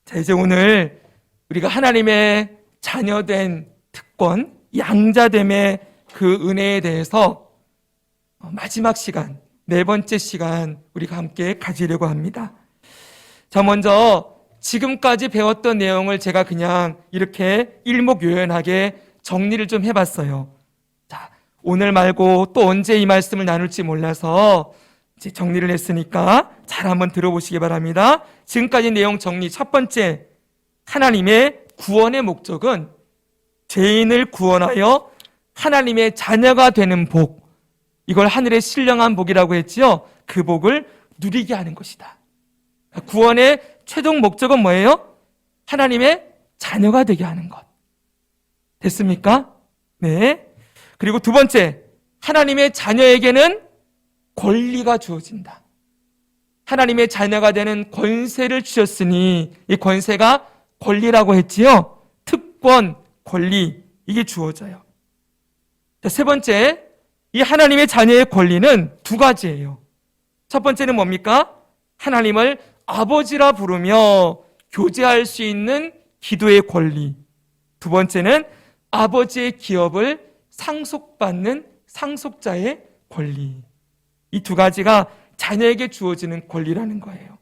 자, 이제 오늘 우리가 하나님의 자녀된 특권, 양자됨의 그 은혜에 대해서 마지막 시간, 네 번째 시간 우리가 함께 가지려고 합니다. 자, 먼저 지금까지 배웠던 내용을 제가 그냥 이렇게 일목요연하게 정리를 좀 해봤어요. 자, 오늘 말고 또 언제 이 말씀을 나눌지 몰라서 이제 정리를 했으니까 잘 한번 들어보시기 바랍니다. 지금까지 내용 정리. 첫 번째, 하나님의 구원의 목적은 죄인을 구원하여 하나님의 자녀가 되는 복, 이걸 하늘의 신령한 복이라고 했지요. 그 복을 누리게 하는 것이다. 구원의 최종 목적은 뭐예요? 하나님의 자녀가 되게 하는 것. 됐습니까? 네. 그리고 두 번째, 하나님의 자녀에게는 권리가 주어진다. 하나님의 자녀가 되는 권세를 주셨으니 이 권세가 권리라고 했지요. 특권, 권리, 이게 주어져요. 자, 세 번째, 이 하나님의 자녀의 권리는 두 가지예요. 첫 번째는 뭡니까? 하나님을 아버지라 부르며 교제할 수 있는 기도의 권리. 두 번째는 아버지의 기업을 상속받는 상속자의 권리. 이 두 가지가 자녀에게 주어지는 권리라는 거예요.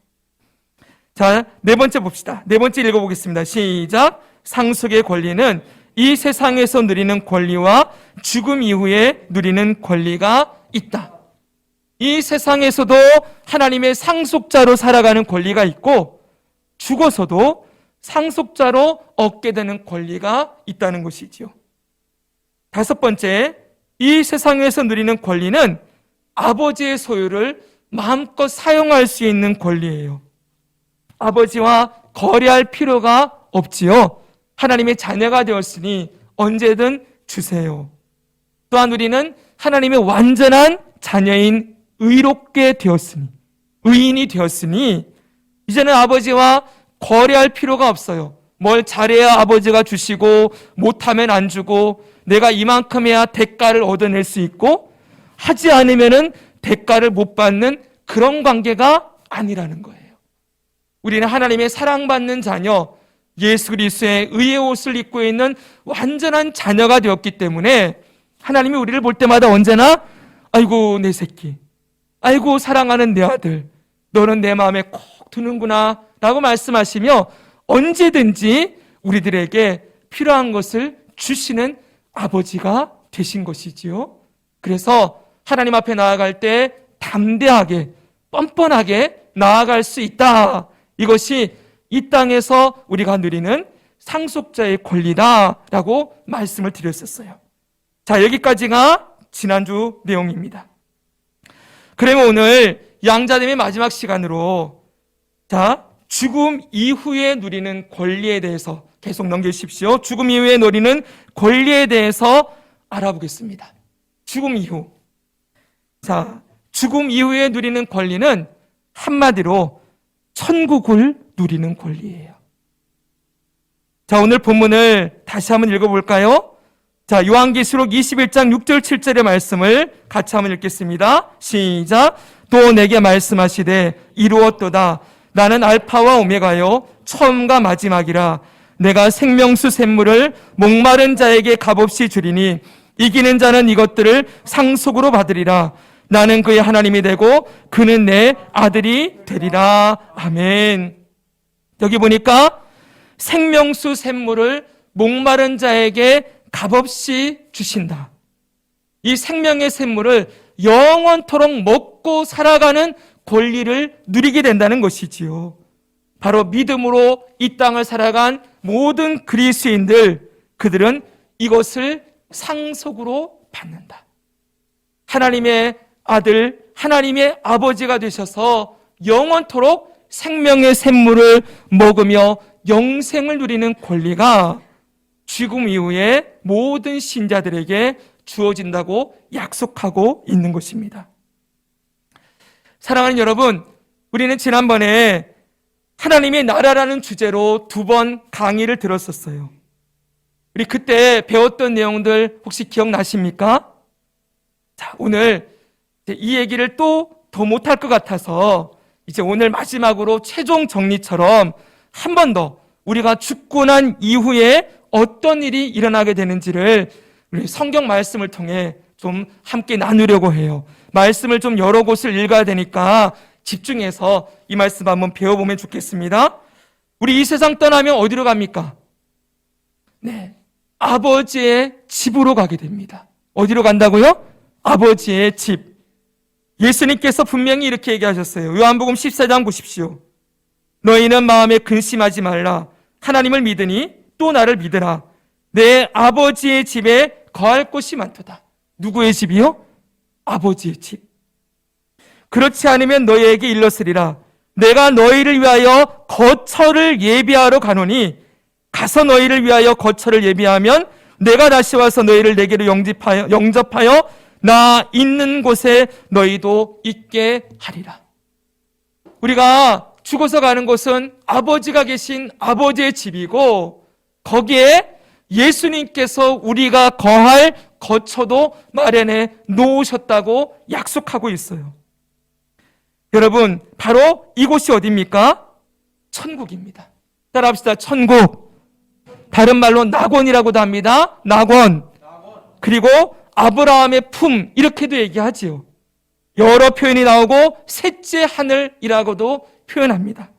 자, 네 번째 봅시다. 네 번째 읽어보겠습니다. 시작. 상속의 권리는 이 세상에서 누리는 권리와 죽음 이후에 누리는 권리가 있다. 이 세상에서도 하나님의 상속자로 살아가는 권리가 있고 죽어서도 상속자로 얻게 되는 권리가 있다는 것이지요. 다섯 번째, 이 세상에서 누리는 권리는 아버지의 소유를 마음껏 사용할 수 있는 권리예요. 아버지와 거래할 필요가 없지요. 하나님의 자녀가 되었으니 언제든 주세요. 또한 우리는 하나님의 완전한 자녀인 의롭게 되었으니, 의인이 되었으니 이제는 아버지와 거래할 필요가 없어요. 뭘 잘해야 아버지가 주시고 못하면 안 주고 내가 이만큼 해야 대가를 얻어낼 수 있고 하지 않으면은 대가를 못 받는 그런 관계가 아니라는 거예요. 우리는 하나님의 사랑받는 자녀, 예수 그리스도의 의의 옷을 입고 있는 완전한 자녀가 되었기 때문에 하나님이 우리를 볼 때마다 언제나 아이고 내 새끼, 아이고 사랑하는 내 아들, 너는 내 마음에 콕 드는구나 라고 말씀하시며 언제든지 우리들에게 필요한 것을 주시는 아버지가 되신 것이지요. 그래서 하나님 앞에 나아갈 때 담대하게 뻔뻔하게 나아갈 수 있다. 이것이 이 땅에서 우리가 누리는 상속자의 권리다라고 말씀을 드렸었어요. 자, 여기까지가 지난주 내용입니다. 그러면 오늘 양자됨의 마지막 시간으로 자, 죽음 이후에 누리는 권리에 대해서 계속 넘겨주십시오. 죽음 이후에 누리는 권리에 대해서 알아보겠습니다. 죽음 이후. 자, 죽음 이후에 누리는 권리는 한마디로 천국을 누리는 권리예요. 자, 오늘 본문을 다시 한번 읽어볼까요? 자, 요한계시록 21장 6절 7절의 말씀을 같이 한번 읽겠습니다. 시작. 또 내게 말씀하시되 이루었도다. 나는 알파와 오메가요 처음과 마지막이라. 내가 생명수 샘물을 목마른 자에게 값없이 주리니 이기는 자는 이것들을 상속으로 받으리라. 나는 그의 하나님이 되고 그는 내 아들이 되리라. 아멘. 여기 보니까 생명수 샘물을 목마른 자에게 값없이 주신다. 이 생명의 샘물을 영원토록 먹고 살아가는 권리를 누리게 된다는 것이지요. 바로 믿음으로 이 땅을 살아간 모든 그리스도인들, 그들은 이것을 상속으로 받는다. 하나님의 아들, 하나님의 아버지가 되셔서 영원토록 생명의 샘물을 먹으며 영생을 누리는 권리가 죽음 이후에 모든 신자들에게 주어진다고 약속하고 있는 것입니다. 사랑하는 여러분, 우리는 지난번에 하나님의 나라라는 주제로 2번 강의를 들었었어요. 우리 그때 배웠던 내용들 혹시 기억나십니까? 자, 오늘 이 얘기를 또 더 못할 것 같아서 이제 오늘 마지막으로 최종 정리처럼 한 번 더 우리가 죽고 난 이후에 어떤 일이 일어나게 되는지를 우리 성경 말씀을 통해 좀 함께 나누려고 해요. 말씀을 좀 여러 곳을 읽어야 되니까 집중해서 이 말씀 한번 배워보면 좋겠습니다. 우리 이 세상 떠나면 어디로 갑니까? 네, 아버지의 집으로 가게 됩니다. 어디로 간다고요? 아버지의 집. 예수님께서 분명히 이렇게 얘기하셨어요. 요한복음 14장 보십시오. 너희는 마음에 근심하지 말라. 하나님을 믿으니 또 나를 믿으라. 내 아버지의 집에 거할 곳이 많도다. 누구의 집이요? 아버지의 집. 그렇지 않으면 너희에게 일렀으리라. 내가 너희를 위하여 거처를 예비하러 가노니 가서 너희를 위하여 거처를 예비하면 내가 다시 와서 너희를 내게로 영접하여 나 있는 곳에 너희도 있게 하리라. 우리가 죽어서 가는 곳은 아버지가 계신 아버지의 집이고 거기에 예수님께서 우리가 거할 거처도 마련해 놓으셨다고 약속하고 있어요. 여러분, 바로 이곳이 어디입니까? 천국입니다. 따라합시다. 천국. 다른 말로 낙원이라고도 합니다. 낙원. 그리고 아브라함의 품, 이렇게도 얘기하지요. 여러 표현이 나오고 셋째 하늘이라고도 표현합니다.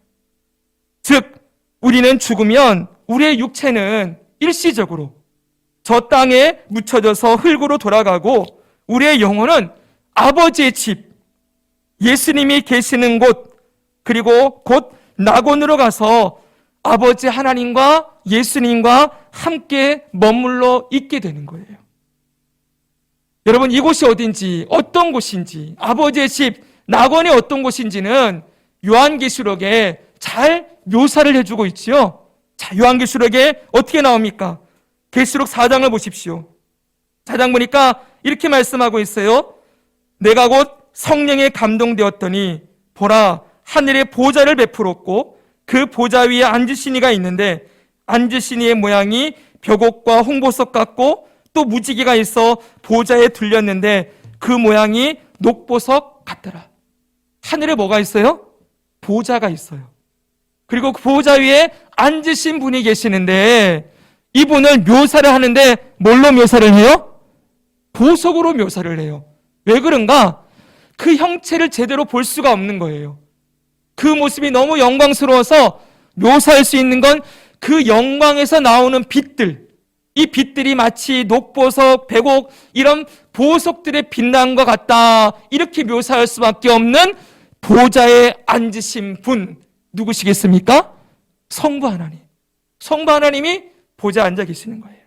즉, 우리는 죽으면 우리의 육체는 일시적으로 저 땅에 묻혀져서 흙으로 돌아가고 우리의 영혼은 아버지의 집, 예수님이 계시는 곳, 그리고 곧 낙원으로 가서 아버지 하나님과 예수님과 함께 머물러 있게 되는 거예요. 여러분, 이곳이 어딘지, 어떤 곳인지, 아버지의 집, 낙원이 어떤 곳인지는 요한계시록에 잘 묘사를 해주고 있지요. 자, 요한계시록에 어떻게 나옵니까? 계시록 4장을 보십시오. 4장 보니까 이렇게 말씀하고 있어요. 내가 곧 성령에 감동되었더니 보라, 하늘에 보좌를 베풀었고 그 보좌 위에 앉으신 이가 있는데 앉으신 이의 모양이 벽옥과 홍보석 같고 또 무지개가 있어 보좌에 둘렸는데 그 모양이 녹보석 같더라. 하늘에 뭐가 있어요? 보좌가 있어요. 그리고 그 보좌 위에 앉으신 분이 계시는데 이분을 묘사를 하는데 뭘로 묘사를 해요? 보석으로 묘사를 해요. 왜 그런가? 그 형체를 제대로 볼 수가 없는 거예요. 그 모습이 너무 영광스러워서 묘사할 수 있는 건 그 영광에서 나오는 빛들, 이 빛들이 마치 녹보석, 백옥 이런 보석들의 빛난 것 같다, 이렇게 묘사할 수밖에 없는 보좌에 앉으신 분 누구시겠습니까? 성부 하나님. 성부 하나님이 보좌에 앉아 계시는 거예요.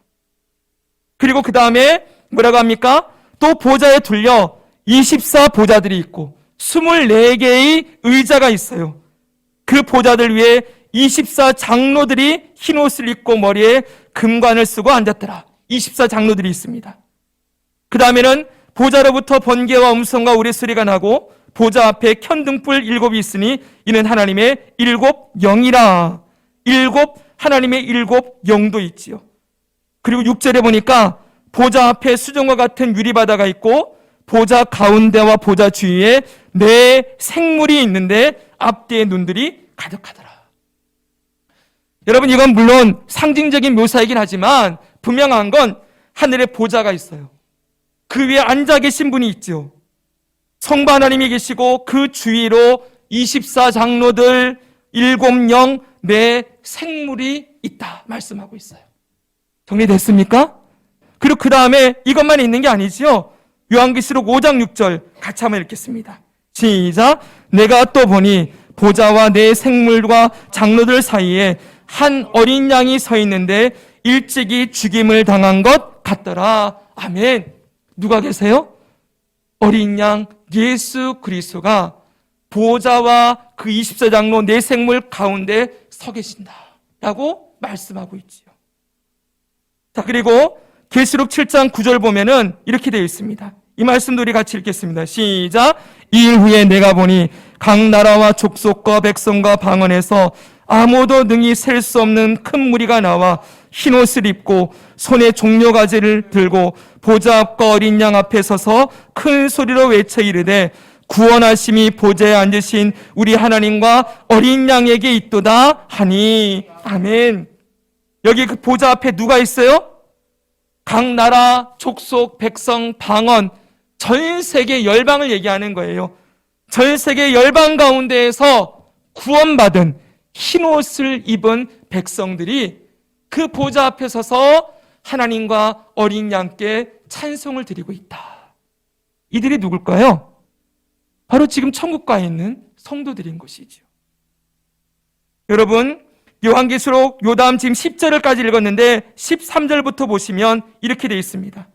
그리고 그 다음에 뭐라고 합니까? 또 보좌에 둘려 24보좌들이 있고 24개의 의자가 있어요. 그 보좌들 위에 24장로들이 흰옷을 입고 머리에 금관을 쓰고 앉았더라. 24장로들이 있습니다. 그 다음에는 보좌로부터 번개와 음성과 우레소리가 나고 보좌 앞에 켠등불 7이 있으니 이는 하나님의 7 영이라. 하나님의 7 영도 있지요. 그리고 6절에 보니까 보좌 앞에 수정과 같은 유리바다가 있고 보좌 가운데와 보좌 주위에 4 생물이 있는데 앞뒤에 눈들이 가득하더라. 여러분, 이건 물론 상징적인 묘사이긴 하지만 분명한 건 하늘에 보좌가 있어요. 그 위에 앉아 계신 분이 있죠. 성부 하나님이 계시고 그 주위로 24장로들 7 영, 4 생물이 있다 말씀하고 있어요. 정리됐습니까? 그리고 그 다음에 이것만 있는 게 아니지요. 요한계시록 5장 6절 같이 한번 읽겠습니다. 시작. 내가 또 보니 보좌와 4 생물과 장로들 사이에 한 어린 양이 서 있는데 일찍이 죽임을 당한 것 같더라. 아멘. 누가 계세요? 어린 양 예수 그리스도가 보좌와 그 24장로 4 생물 가운데 서 계신다 라고 말씀하고 있지요. 자, 그리고 계시록 7장 9절 보면은 이렇게 되어 있습니다. 이 말씀도 우리 같이 읽겠습니다. 시작. 이일 후에 내가 보니 각 나라와 족속과 백성과 방언에서 아무도 능히 셀 수 없는 큰 무리가 나와 흰옷을 입고 손에 종려가지를 들고 보좌 앞과 어린 양 앞에 서서 큰 소리로 외쳐 이르되 구원하심이 보좌에 앉으신 우리 하나님과 어린 양에게 있도다 하니. 아멘. 여기 그 보좌 앞에 누가 있어요? 각 나라, 족속, 백성, 방언, 전 세계 열방을 얘기하는 거예요. 전 세계 열방 가운데에서 구원받은 흰 옷을 입은 백성들이 그 보좌 앞에 서서 하나님과 어린 양께 찬송을 드리고 있다. 이들이 누굴까요? 바로 지금 천국가에 있는 성도들인 것이죠. 여러분, 요한계시록 요다음 지금 10절까지 읽었는데 13절부터 보시면 이렇게 되어 있습니다.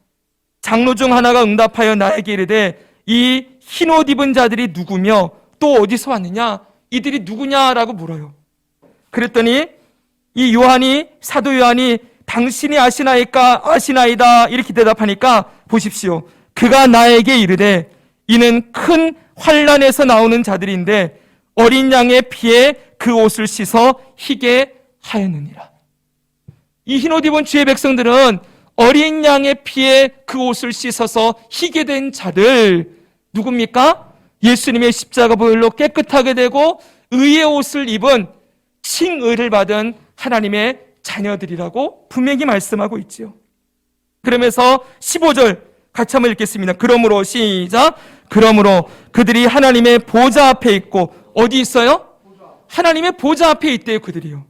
장로 중 하나가 응답하여 나에게 이르되 이 흰옷 입은 자들이 누구며 또 어디서 왔느냐? 이들이 누구냐라고 물어요. 그랬더니 이 요한이, 사도 요한이 당신이 아시나이까? 아시나이다. 이렇게 대답하니까 보십시오. 그가 나에게 이르되 이는 큰 환란에서 나오는 자들인데 어린 양의 피에 그 옷을 씻어 희게 하였느니라. 이 흰옷 입은 주의 백성들은 어린 양의 피에 그 옷을 씻어서 희게 된 자들, 누굽니까? 예수님의 십자가 보혈로 깨끗하게 되고 의의 옷을 입은 칭의를 받은 하나님의 자녀들이라고 분명히 말씀하고 있지요. 그러면서 15절 같이 한번 읽겠습니다. 그러므로 시작. 그러므로 그들이 하나님의 보좌 앞에 있고 어디 있어요? 하나님의 보좌 앞에 있대요, 그들이요.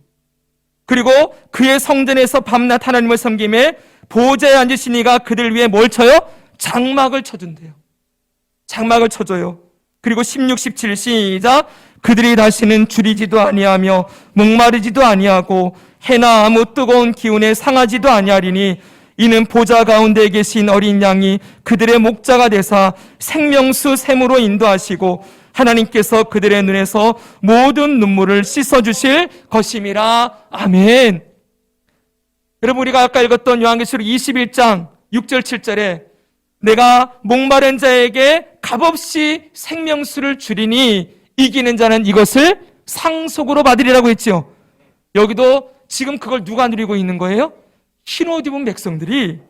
그리고 그의 성전에서 밤낮 하나님을 섬김에 보좌에 앉으신 이가 그들 위에 뭘 쳐요? 장막을 쳐준대요. 장막을 쳐줘요. 그리고 16, 17 시작. 그들이 다시는 줄이지도 아니하며 목마르지도 아니하고 해나 아무 뜨거운 기운에 상하지도 아니하리니 이는 보좌 가운데 계신 어린 양이 그들의 목자가 되사 생명수 샘으로 인도하시고 하나님께서 그들의 눈에서 모든 눈물을 씻어주실 것임이라. 아멘. 여러분, 우리가 아까 읽었던 요한계시록 21장 6절 7절에 내가 목마른 자에게 값없이 생명수를 주리니 이기는 자는 이것을 상속으로 받으리라고 했지요. 여기도 지금 그걸 누가 누리고 있는 거예요? 흰옷 입은 백성들이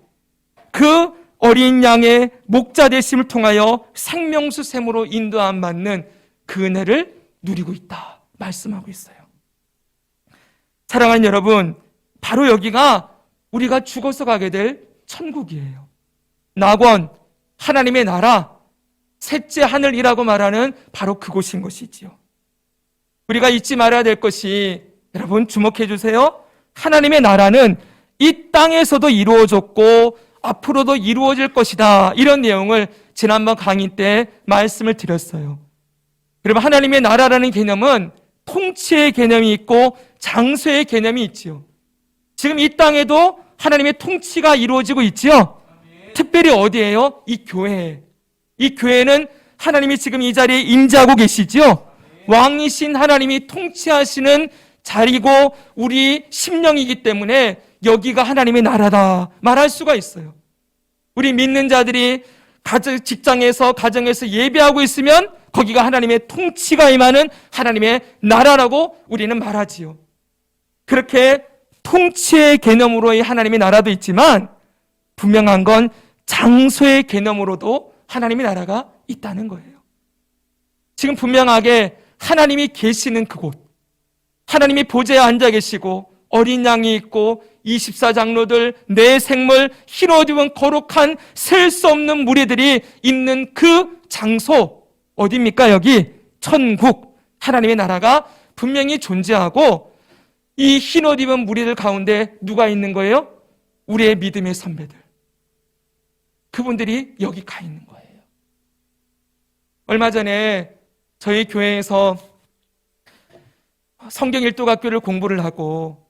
그 어린 양의 목자 되심을 통하여 생명수 샘으로 인도함 받는 그 은혜를 누리고 있다 말씀하고 있어요. 사랑하는 여러분, 바로 여기가 우리가 죽어서 가게 될 천국이에요. 낙원, 하나님의 나라, 셋째 하늘이라고 말하는 바로 그곳인 것이지요. 우리가 잊지 말아야 될 것이, 여러분 주목해 주세요. 하나님의 나라는 이 땅에서도 이루어졌고 앞으로도 이루어질 것이다. 이런 내용을 지난번 강의 때 말씀을 드렸어요. 여러분, 하나님의 나라라는 개념은 통치의 개념이 있고 장소의 개념이 있지요. 지금 이 땅에도 하나님의 통치가 이루어지고 있지요. 특별히 어디예요? 이 교회에. 이 교회는 하나님이 지금 이 자리에 임재하고 계시지요. 왕이신 하나님이 통치하시는 자리고 우리 심령이기 때문에 여기가 하나님의 나라다 말할 수가 있어요. 우리 믿는 자들이 직장에서 가정에서 예배하고 있으면 거기가 하나님의 통치가 임하는 하나님의 나라라고 우리는 말하지요. 그렇게 통치의 개념으로의 하나님의 나라도 있지만 분명한 건 장소의 개념으로도 하나님의 나라가 있다는 거예요. 지금 분명하게 하나님이 계시는 그곳, 하나님이 보좌에 앉아 계시고 어린 양이 있고 24장로들, 내 생물, 흰옷 입은 거룩한 셀 수 없는 무리들이 있는 그 장소, 어디입니까? 여기 천국, 하나님의 나라가 분명히 존재하고 이 흰옷 입은 무리들 가운데 누가 있는 거예요? 우리의 믿음의 선배들. 그분들이 여기 가 있는 거예요. 얼마 전에 저희 교회에서 성경 일독학교를 공부를 하고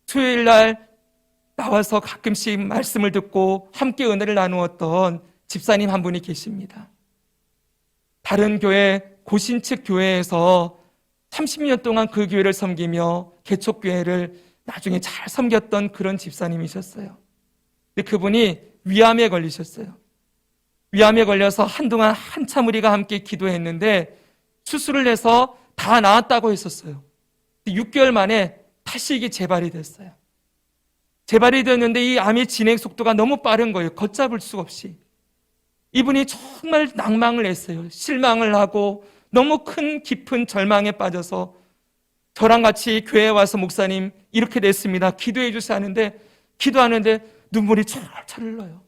수요일 날 나와서 가끔씩 말씀을 듣고 함께 은혜를 나누었던 집사님 한 분이 계십니다. 다른 교회, 고신측 교회에서 30년 동안 그 교회를 섬기며 개척교회를 나중에 잘 섬겼던 그런 집사님이셨어요. 근데 그분이 위암에 걸리셨어요. 위암에 걸려서 한동안 한참 우리가 함께 기도했는데 수술을 해서 다 나았다고 했었어요. 6개월 만에 다시 이게 재발이 됐어요. 재발이 됐는데 이 암의 진행 속도가 너무 빠른 거예요. 걷잡을 수가 없이. 이분이 정말 낭망을 했어요. 실망을 하고 너무 큰 깊은 절망에 빠져서 저랑 같이 교회에 와서 목사님 이렇게 됐습니다, 기도해 주세요 하는데, 기도하는데 눈물이 철철 흘러요.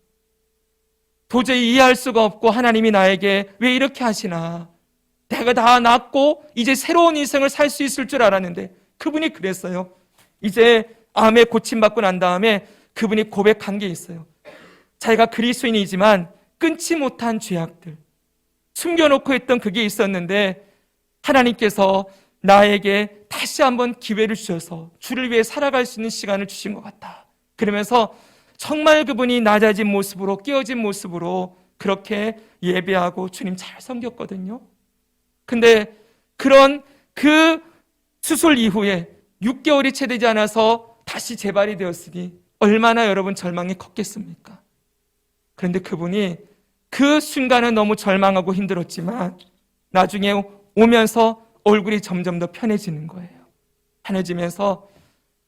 도저히 이해할 수가 없고, 하나님이 나에게 왜 이렇게 하시나, 내가 다 낫고 이제 새로운 인생을 살 수 있을 줄 알았는데. 그분이 그랬어요. 이제 암에 고침받고 난 다음에 그분이 고백한 게 있어요. 자기가 그리스도인이지만 끊지 못한 죄악들, 숨겨놓고 했던 그게 있었는데 하나님께서 나에게 다시 한번 기회를 주셔서 주를 위해 살아갈 수 있는 시간을 주신 것 같다. 그러면서 정말 그분이 낮아진 모습으로, 깨어진 모습으로 그렇게 예배하고 주님 잘 섬겼거든요. 근데 그런 그 수술 이후에 6개월이 채 되지 않아서 다시 재발이 되었으니 얼마나 여러분 절망이 컸겠습니까? 그런데 그분이 그 순간은 너무 절망하고 힘들었지만 나중에 오면서 얼굴이 점점 더 편해지는 거예요. 편해지면서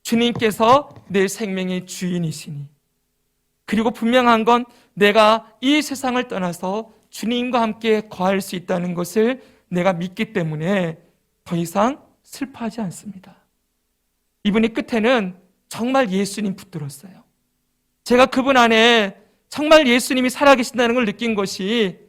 주님께서 내 생명의 주인이시니, 그리고 분명한 건 내가 이 세상을 떠나서 주님과 함께 거할 수 있다는 것을 내가 믿기 때문에 더 이상 슬퍼하지 않습니다. 이분이 끝에는 정말 예수님 붙들었어요. 제가 그분 안에 정말 예수님이 살아계신다는 걸 느낀 것이,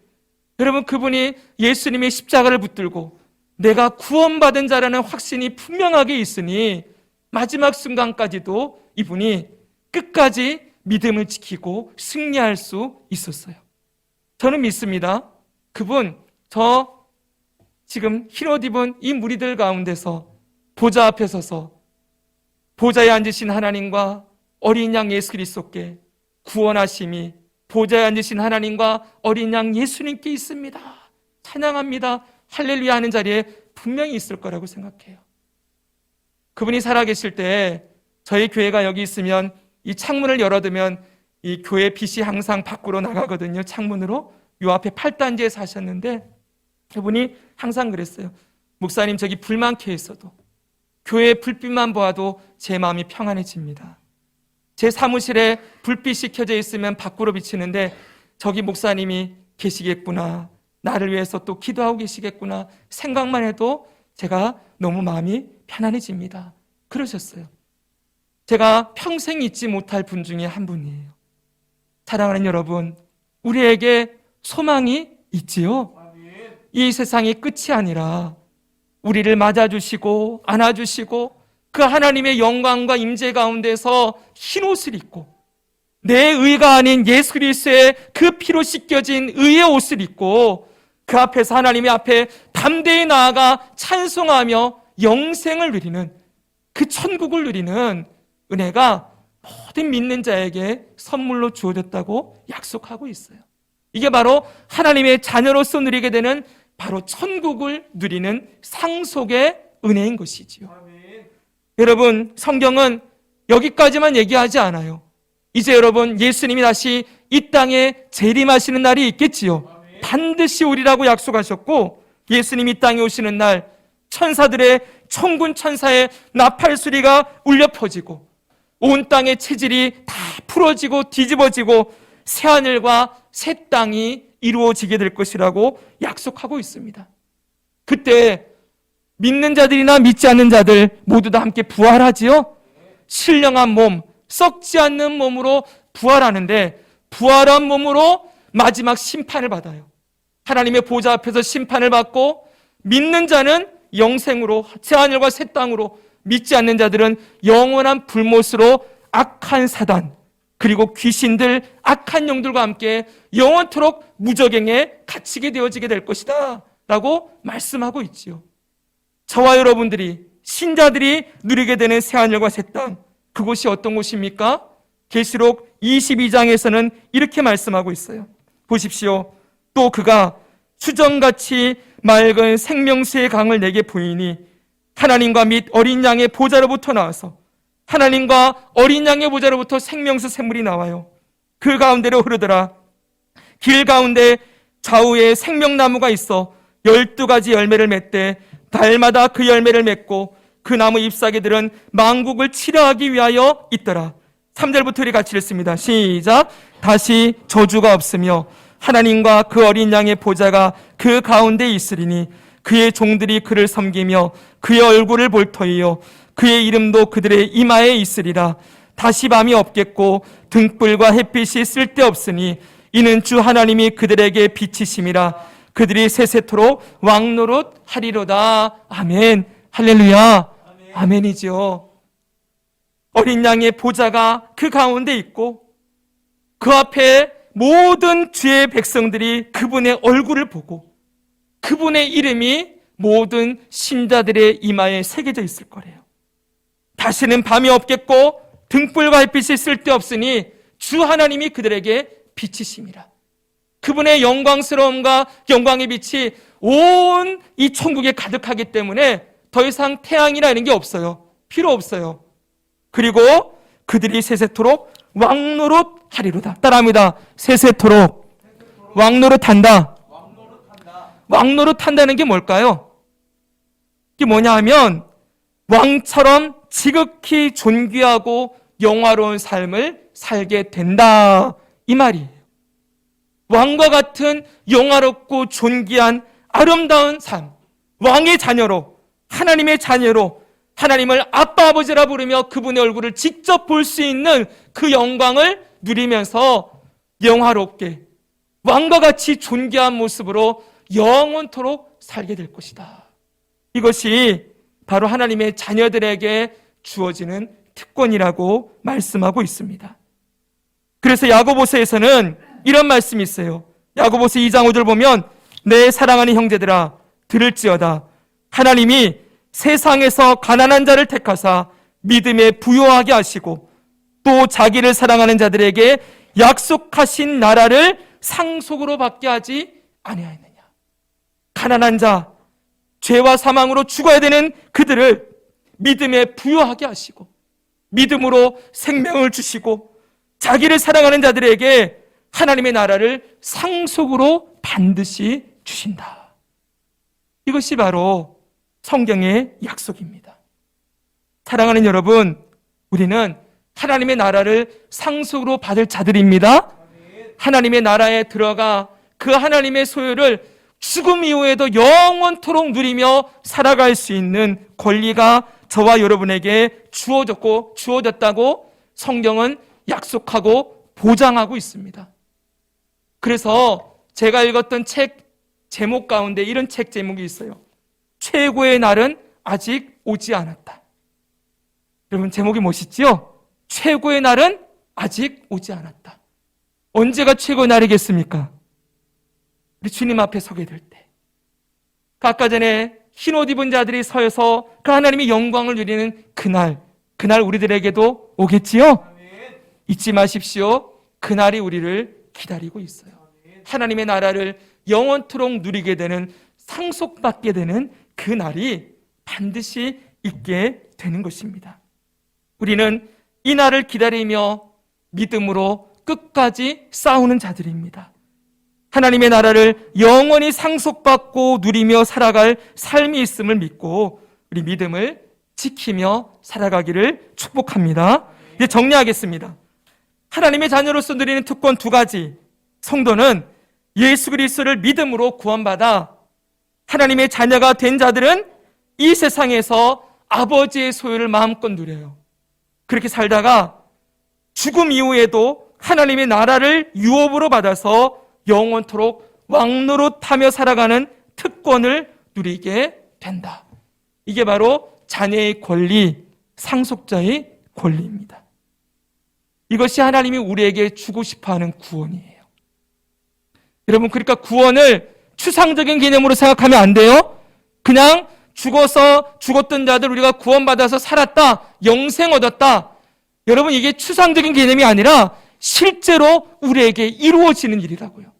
여러분, 그분이 예수님의 십자가를 붙들고 내가 구원받은 자라는 확신이 분명하게 있으니 마지막 순간까지도 이분이 끝까지 믿음을 지키고 승리할 수 있었어요. 저는 믿습니다. 그분, 저 지금 흰옷 입은 이 무리들 가운데서 보좌 앞에 서서 보좌에 앉으신 하나님과 어린 양 예수 그리스도께 구원하심이 보좌에 앉으신 하나님과 어린 양 예수님께 있습니다, 찬양합니다, 할렐루야 하는 자리에 분명히 있을 거라고 생각해요. 그분이 살아계실 때 저희 교회가 여기 있으면 이 창문을 열어두면 이 교회 빛이 항상 밖으로 나가거든요. 창문으로. 요 앞에 8단지에 사셨는데 그분이 항상 그랬어요. 목사님, 저기 불만 켜 있어도, 교회 불빛만 보아도 제 마음이 평안해집니다. 제 사무실에 불빛이 켜져 있으면 밖으로 비치는데 저기 목사님이 계시겠구나, 나를 위해서 또 기도하고 계시겠구나 생각만 해도 제가 너무 마음이 편안해집니다. 그러셨어요. 제가 평생 잊지 못할 분 중에 한 분이에요. 사랑하는 여러분, 우리에게 소망이 있지요. 이 세상이 끝이 아니라 우리를 맞아주시고 안아주시고 그 하나님의 영광과 임재 가운데서 흰옷을 입고 내 의가 아닌 예수 그리스도의 그 피로 씻겨진 의의 옷을 입고 그 앞에서 하나님의 앞에 담대히 나아가 찬송하며 영생을 누리는, 그 천국을 누리는 은혜가 모든 믿는 자에게 선물로 주어졌다고 약속하고 있어요. 이게 바로 하나님의 자녀로서 누리게 되는 바로 천국을 누리는 상속의 은혜인 것이지요. 아멘. 여러분, 성경은 여기까지만 얘기하지 않아요. 이제 여러분, 예수님이 다시 이 땅에 재림하시는 날이 있겠지요. 아멘. 반드시 오리라고 약속하셨고, 예수님이 이 땅에 오시는 날 천사들의 천군 천사의 나팔 소리가 울려 퍼지고 온 땅의 체질이 다 풀어지고 뒤집어지고 새하늘과 새 땅이 이루어지게 될 것이라고 약속하고 있습니다. 그때 믿는 자들이나 믿지 않는 자들 모두 다 함께 부활하지요. 신령한 몸, 썩지 않는 몸으로 부활하는데 부활한 몸으로 마지막 심판을 받아요. 하나님의 보좌 앞에서 심판을 받고 믿는 자는 영생으로 새하늘과 새 땅으로, 믿지 않는 자들은 영원한 불못으로 악한 사단 그리고 귀신들, 악한 영들과 함께 영원토록 무저갱에 갇히게 되어지게 될 것이다 라고 말씀하고 있지요. 저와 여러분들이, 신자들이 누리게 되는 새하늘과 새 땅, 그곳이 어떤 곳입니까? 계시록 22장에서는 이렇게 말씀하고 있어요. 보십시오. 또 그가 수정같이 맑은 생명수의 강을 내게 보이니 하나님과 및 어린 양의 보좌로부터 나와서, 하나님과 어린 양의 보좌로부터 생명수 샘물이 나와요. 그 가운데로 흐르더라. 길 가운데 좌우에 생명나무가 있어 12가지 열매를 맺되 달마다 그 열매를 맺고 그 나무 잎사귀들은 만국을 치료하기 위하여 있더라. 3절부터 우리 같이 읽습니다. 시작. 다시 저주가 없으며 하나님과 그 어린 양의 보좌가 그 가운데 있으리니 그의 종들이 그를 섬기며 그의 얼굴을 볼 터이요 그의 이름도 그들의 이마에 있으리라. 다시 밤이 없겠고 등불과 햇빛이 쓸데없으니 이는 주 하나님이 그들에게 빛이심이라. 그들이 세세토록 왕노릇 하리로다. 아멘. 할렐루야. 아멘이지요. 어린 양의 보좌가 그 가운데 있고 그 앞에 모든 주의 백성들이 그분의 얼굴을 보고 그분의 이름이 모든 신자들의 이마에 새겨져 있을 거래요. 다시는 밤이 없겠고 등불과 햇빛이 쓸데없으니 주 하나님이 그들에게 빛이심이라. 그분의 영광스러움과 영광의 빛이 온 이 천국에 가득하기 때문에 더 이상 태양이라는 게 없어요. 필요 없어요. 그리고 그들이 세세토록 왕노릇 하리로다. 따라합니다. 세세토록 왕노릇 한다. 왕노릇 한다는 게 뭘까요? 이게 뭐냐 하면 왕처럼 지극히 존귀하고 영화로운 삶을 살게 된다, 이 말이에요. 왕과 같은 영화롭고 존귀한 아름다운 삶, 왕의 자녀로, 하나님의 자녀로 하나님을 아빠 아버지라 부르며 그분의 얼굴을 직접 볼 수 있는 그 영광을 누리면서 영화롭게 왕과 같이 존귀한 모습으로 영원토록 살게 될 것이다. 이것이 바로 하나님의 자녀들에게 주어지는 특권이라고 말씀하고 있습니다. 그래서 야고보서에서는 이런 말씀이 있어요. 야고보서 2장 5절 보면 내 사랑하는 형제들아 들을지어다. 하나님이 세상에서 가난한 자를 택하사 믿음에 부요하게 하시고 또 자기를 사랑하는 자들에게 약속하신 나라를 상속으로 받게 하지 아니하였느냐. 가난한 자, 죄와 사망으로 죽어야 되는 그들을 믿음에 부요하게 하시고 믿음으로 생명을 주시고 자기를 사랑하는 자들에게 하나님의 나라를 상속으로 반드시 주신다. 이것이 바로 성경의 약속입니다. 사랑하는 여러분, 우리는 하나님의 나라를 상속으로 받을 자들입니다. 하나님의 나라에 들어가 그 하나님의 소유를 죽음 이후에도 영원토록 누리며 살아갈 수 있는 권리가 저와 여러분에게 주어졌다고 성경은 약속하고 보장하고 있습니다. 그래서 제가 읽었던 책 제목 가운데 이런 책 제목이 있어요. 최고의 날은 아직 오지 않았다. 여러분, 제목이 멋있지요? 최고의 날은 아직 오지 않았다. 언제가 최고의 날이겠습니까? 우리 주님 앞에 서게 될 때. 아까 전에 흰옷 입은 자들이 서서 그 하나님의 영광을 누리는 그날 우리들에게도 오겠지요? 잊지 마십시오. 그날이 우리를 기다리고 있어요. 하나님의 나라를 영원토록 누리게 되는, 상속받게 되는 그 날이 반드시 있게 되는 것입니다. 우리는 이 날을 기다리며 믿음으로 끝까지 싸우는 자들입니다. 하나님의 나라를 영원히 상속받고 누리며 살아갈 삶이 있음을 믿고 우리 믿음을 지키며 살아가기를 축복합니다. 이제 정리하겠습니다. 하나님의 자녀로서 누리는 특권 두 가지. 성도는 예수 그리스도를 믿음으로 구원받아 하나님의 자녀가 된 자들은 이 세상에서 아버지의 소유를 마음껏 누려요. 그렇게 살다가 죽음 이후에도 하나님의 나라를 유업으로 받아서 영원토록 왕노릇하며 살아가는 특권을 누리게 된다. 이게 바로 자녀의 권리, 상속자의 권리입니다. 이것이 하나님이 우리에게 주고 싶어하는 구원이에요. 여러분, 그러니까 구원을 추상적인 개념으로 생각하면 안 돼요. 그냥 죽었던 자들 우리가 구원받아서 살았다, 영생 얻었다. 여러분, 이게 추상적인 개념이 아니라 실제로 우리에게 이루어지는 일이라고요.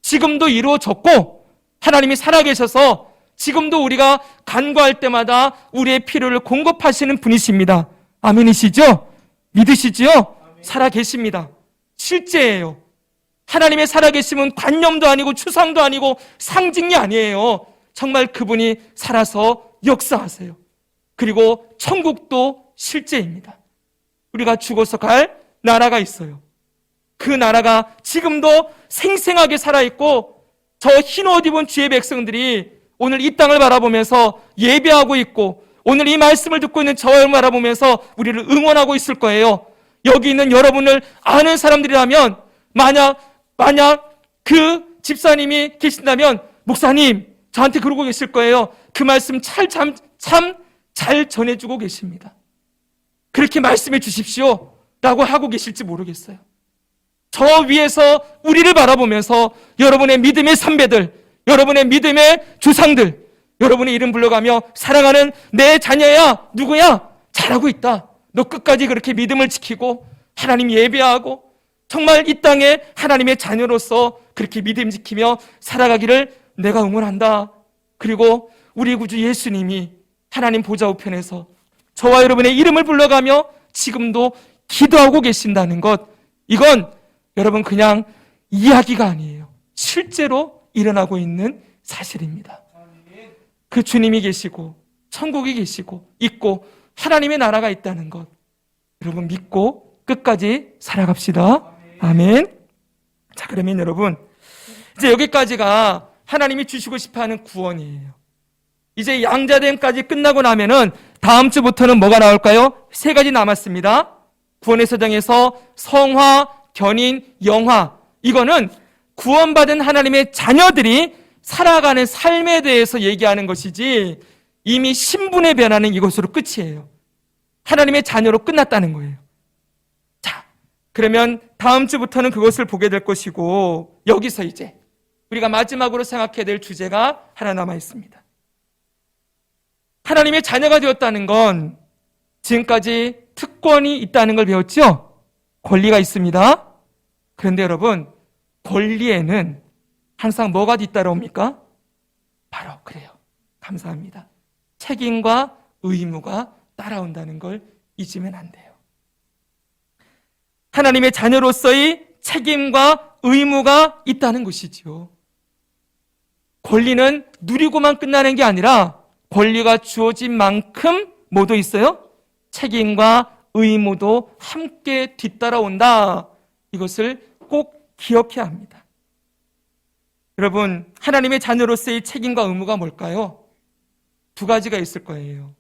지금도 이루어졌고 하나님이 살아계셔서 지금도 우리가 간구할 때마다 우리의 필요를 공급하시는 분이십니다. 아멘이시죠? 믿으시죠? 살아계십니다. 실제예요. 하나님의 살아계심은 관념도 아니고 추상도 아니고 상징이 아니에요. 정말 그분이 살아서 역사하세요. 그리고 천국도 실제입니다. 우리가 죽어서 갈 나라가 있어요. 그 나라가 지금도 생생하게 살아있고 저 흰 옷 입은 주의 백성들이 오늘 이 땅을 바라보면서 예배하고 있고 오늘 이 말씀을 듣고 있는 저를 바라보면서 우리를 응원하고 있을 거예요. 여기 있는 여러분을 아는 사람들이라면 만약 그 집사님이 계신다면 목사님 저한테 그러고 계실 거예요. 그 말씀 참 잘 전해주고 계십니다. 그렇게 말씀해 주십시오 라고 하고 계실지 모르겠어요. 저 위에서 우리를 바라보면서 여러분의 믿음의 선배들, 여러분의 믿음의 조상들, 여러분의 이름 불러가며 사랑하는 내 자녀야 누구야? 잘하고 있다. 너 끝까지 그렇게 믿음을 지키고 하나님 예배하고 정말 이 땅에 하나님의 자녀로서 그렇게 믿음 지키며 살아가기를 내가 응원한다. 그리고 우리 구주 예수님이 하나님 보좌 우편에서 저와 여러분의 이름을 불러가며 지금도 기도하고 계신다는 것, 이건 여러분 그냥 이야기가 아니에요. 실제로 일어나고 있는 사실입니다. 그 주님이 계시고 천국이 계시고 있고 하나님의 나라가 있다는 것, 여러분 믿고 끝까지 살아갑시다. 아멘. 자, 그러면 여러분 이제 여기까지가 하나님이 주시고 싶어하는 구원이에요. 이제 양자됨까지 끝나고 나면은 다음 주부터는 뭐가 나올까요? 3가지 남았습니다. 구원의 서정에서 성화, 견인, 영화. 이거는 구원받은 하나님의 자녀들이 살아가는 삶에 대해서 얘기하는 것이지 이미 신분의 변화는 이것으로 끝이에요. 하나님의 자녀로 끝났다는 거예요. 자, 그러면 다음 주부터는 그것을 보게 될 것이고 여기서 이제 우리가 마지막으로 생각해야 될 주제가 하나 남아 있습니다. 하나님의 자녀가 되었다는 건 지금까지 특권이 있다는 걸 배웠죠? 권리가 있습니다. 그런데 여러분, 권리에는 항상 뭐가 뒤따라옵니까? 바로 그래요. 감사합니다. 책임과 의무가 따라온다는 걸 잊으면 안 돼요. 하나님의 자녀로서의 책임과 의무가 있다는 것이지요. 권리는 누리고만 끝나는 게 아니라 권리가 주어진 만큼 뭐도 있어요? 책임과 의무도 함께 뒤따라온다. 이것을 꼭 기억해야 합니다. 여러분, 하나님의 자녀로서의 책임과 의무가 뭘까요? 2가지가 있을 거예요.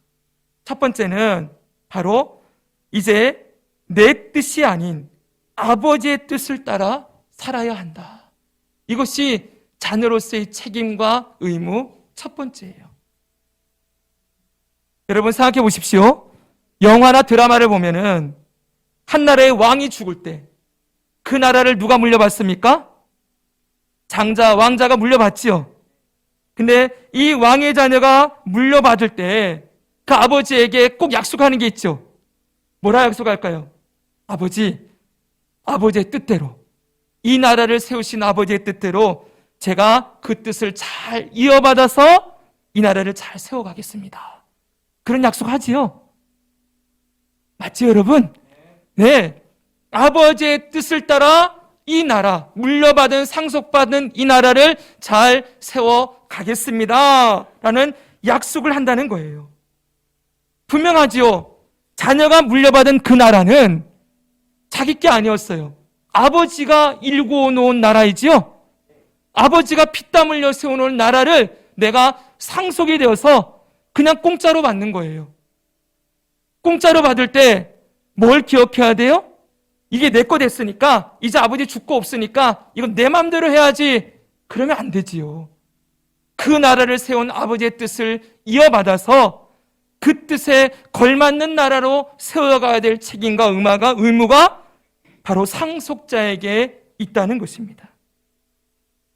첫 번째는 바로 이제 내 뜻이 아닌 아버지의 뜻을 따라 살아야 한다. 이것이 자녀로서의 책임과 의무 첫 번째예요. 여러분 생각해 보십시오. 영화나 드라마를 보면은 한 나라의 왕이 죽을 때 그 나라를 누가 물려받습니까? 왕자가 물려받지요. 근데 이 왕의 자녀가 물려받을 때 그 아버지에게 꼭 약속하는 게 있죠. 뭐라 약속할까요? 아버지의 뜻대로, 이 나라를 세우신 아버지의 뜻대로 제가 그 뜻을 잘 이어받아서 이 나라를 잘 세워가겠습니다. 그런 약속하지요. 맞지요, 여러분? 네. 아버지의 뜻을 따라 이 나라, 물려받은 상속받은 이 나라를 잘 세워가겠습니다. 라는 약속을 한다는 거예요. 분명하지요. 자녀가 물려받은 그 나라는 자기 게 아니었어요. 아버지가 일궈 놓은 나라이지요. 아버지가 피땀 흘려 세워놓은 나라를 내가 상속이 되어서 그냥 공짜로 받는 거예요. 공짜로 받을 때 뭘 기억해야 돼요? 이게 내 거 됐으니까, 이제 아버지 죽고 없으니까 이건 내 마음대로 해야지. 그러면 안 되지요. 그 나라를 세운 아버지의 뜻을 이어받아서 그 뜻에 걸맞는 나라로 세워가야 될 책임과 의무가 바로 상속자에게 있다는 것입니다.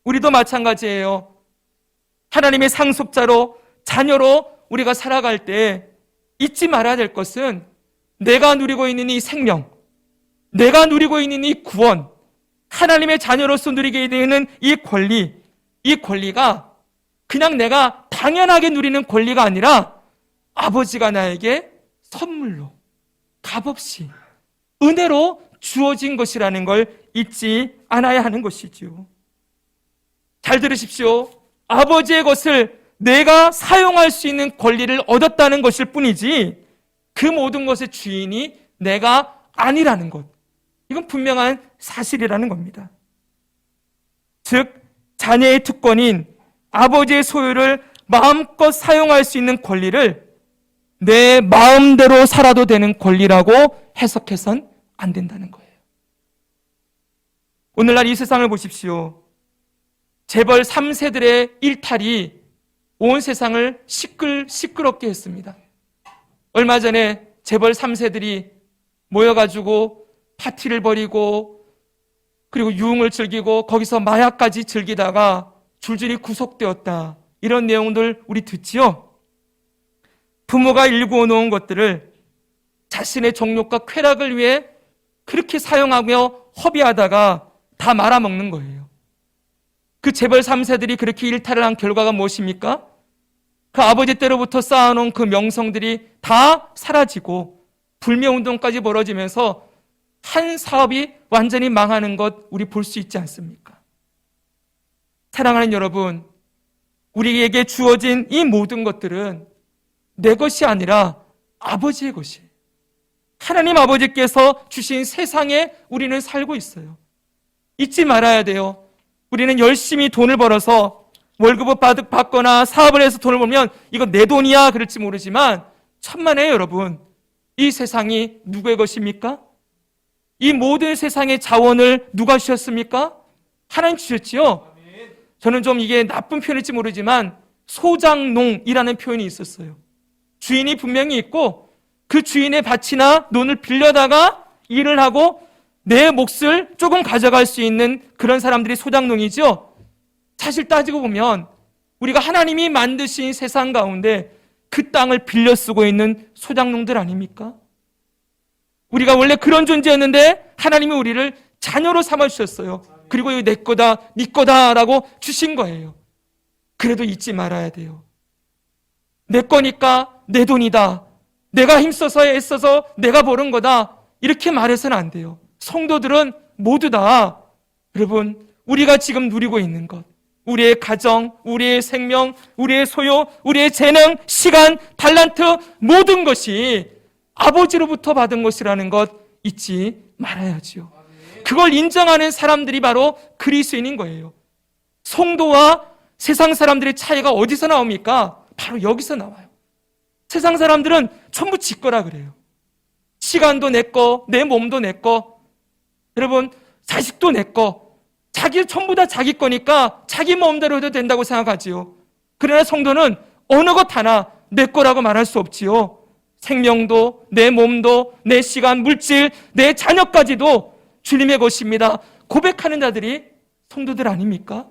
우리도 마찬가지예요. 하나님의 상속자로, 자녀로 우리가 살아갈 때 잊지 말아야 될 것은 내가 누리고 있는 이 생명, 내가 누리고 있는 이 구원, 하나님의 자녀로서 누리게 되는 이 권리가 그냥 내가 당연하게 누리는 권리가 아니라 아버지가 나에게 선물로, 값없이, 은혜로 주어진 것이라는 걸 잊지 않아야 하는 것이죠. 잘 들으십시오. 아버지의 것을 내가 사용할 수 있는 권리를 얻었다는 것일 뿐이지 그 모든 것의 주인이 내가 아니라는 것, 이건 분명한 사실이라는 겁니다. 즉 자녀의 특권인 아버지의 소유를 마음껏 사용할 수 있는 권리를 내 마음대로 살아도 되는 권리라고 해석해선 안 된다는 거예요. 오늘날 이 세상을 보십시오. 재벌 3세들의 일탈이 온 세상을 시끄럽게 했습니다. 얼마 전에 재벌 3세들이 모여가지고 파티를 벌이고 그리고 유흥을 즐기고 거기서 마약까지 즐기다가 줄줄이 구속되었다. 이런 내용들 우리 듣지요? 부모가 일구어 놓은 것들을 자신의 정욕과 쾌락을 위해 그렇게 사용하며 허비하다가 다 말아먹는 거예요. 그 재벌 3세들이 그렇게 일탈을 한 결과가 무엇입니까? 그 아버지 때로부터 쌓아놓은 그 명성들이 다 사라지고 불매운동까지 벌어지면서 한 사업이 완전히 망하는 것 우리 볼 수 있지 않습니까? 사랑하는 여러분, 우리에게 주어진 이 모든 것들은 내 것이 아니라 아버지의 것이에요. 하나님 아버지께서 주신 세상에 우리는 살고 있어요. 잊지 말아야 돼요. 우리는 열심히 돈을 벌어서 월급을 받거나 사업을 해서 돈을 벌면 이건 내 돈이야 그럴지 모르지만 천만에요, 여러분. 이 세상이 누구의 것입니까? 이 모든 세상의 자원을 누가 주셨습니까? 하나님 주셨지요. 저는 좀 이게 나쁜 표현일지 모르지만 소장농이라는 표현이 있었어요. 주인이 분명히 있고 그 주인의 밭이나 논을 빌려다가 일을 하고 내 몫을 조금 가져갈 수 있는 그런 사람들이 소장농이죠. 사실 따지고 보면 우리가 하나님이 만드신 세상 가운데 그 땅을 빌려 쓰고 있는 소장농들 아닙니까? 우리가 원래 그런 존재였는데 하나님이 우리를 자녀로 삼아주셨어요. 그리고 이거 내 거다, 네 거다라고 주신 거예요. 그래도 잊지 말아야 돼요. 내 거니까 내 돈이다. 내가 힘써서 애써서 내가 버는 거다. 이렇게 말해서는 안 돼요. 성도들은 모두 다 여러분 우리가 지금 누리고 있는 것, 우리의 가정, 우리의 생명, 우리의 소유, 우리의 재능, 시간, 달란트 모든 것이 아버지로부터 받은 것이라는 것 잊지 말아야지요. 그걸 인정하는 사람들이 바로 그리스도인인 거예요. 성도와 세상 사람들의 차이가 어디서 나옵니까? 바로 여기서 나와요. 세상 사람들은 전부 지 거라 그래요. 시간도 내 거, 내 몸도 내 거, 여러분 자식도 내 거, 자기 전부 다 자기 거니까 자기 마음대로 해도 된다고 생각하지요. 그러나 성도는 어느 것 하나 내 거라고 말할 수 없지요. 생명도, 내 몸도, 내 시간, 물질, 내 자녀까지도 주님의 것입니다. 고백하는 자들이 성도들 아닙니까?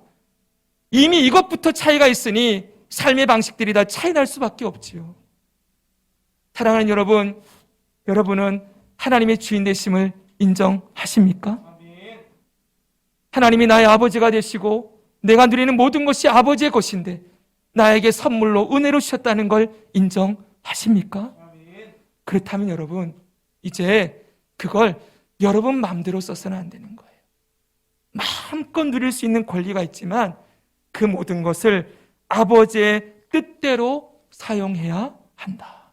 이미 이것부터 차이가 있으니 삶의 방식들이 다 차이 날 수밖에 없지요. 사랑하는 여러분, 여러분은 하나님의 주인 되심을 인정하십니까? 하나님이 나의 아버지가 되시고 내가 누리는 모든 것이 아버지의 것인데 나에게 선물로 은혜로 주셨다는 걸 인정하십니까? 그렇다면 여러분 이제 그걸 여러분 마음대로 써서는 안 되는 거예요. 마음껏 누릴 수 있는 권리가 있지만 그 모든 것을 아버지의 뜻대로 사용해야 한다.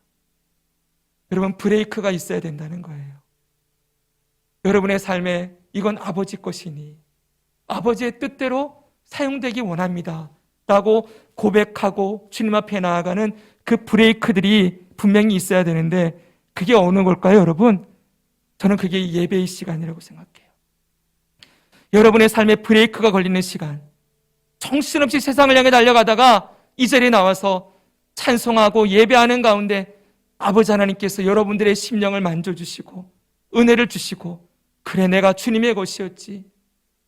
여러분 브레이크가 있어야 된다는 거예요. 여러분의 삶에 이건 아버지 것이니 아버지의 뜻대로 사용되기 원합니다 라고 고백하고 주님 앞에 나아가는 그 브레이크들이 분명히 있어야 되는데 그게 어느 걸까요, 여러분? 저는 그게 예배의 시간이라고 생각해요. 여러분의 삶에 브레이크가 걸리는 시간, 정신없이 세상을 향해 달려가다가 이 자리에 나와서 찬송하고 예배하는 가운데 아버지 하나님께서 여러분들의 심령을 만져주시고 은혜를 주시고 그래 내가 주님의 것이었지,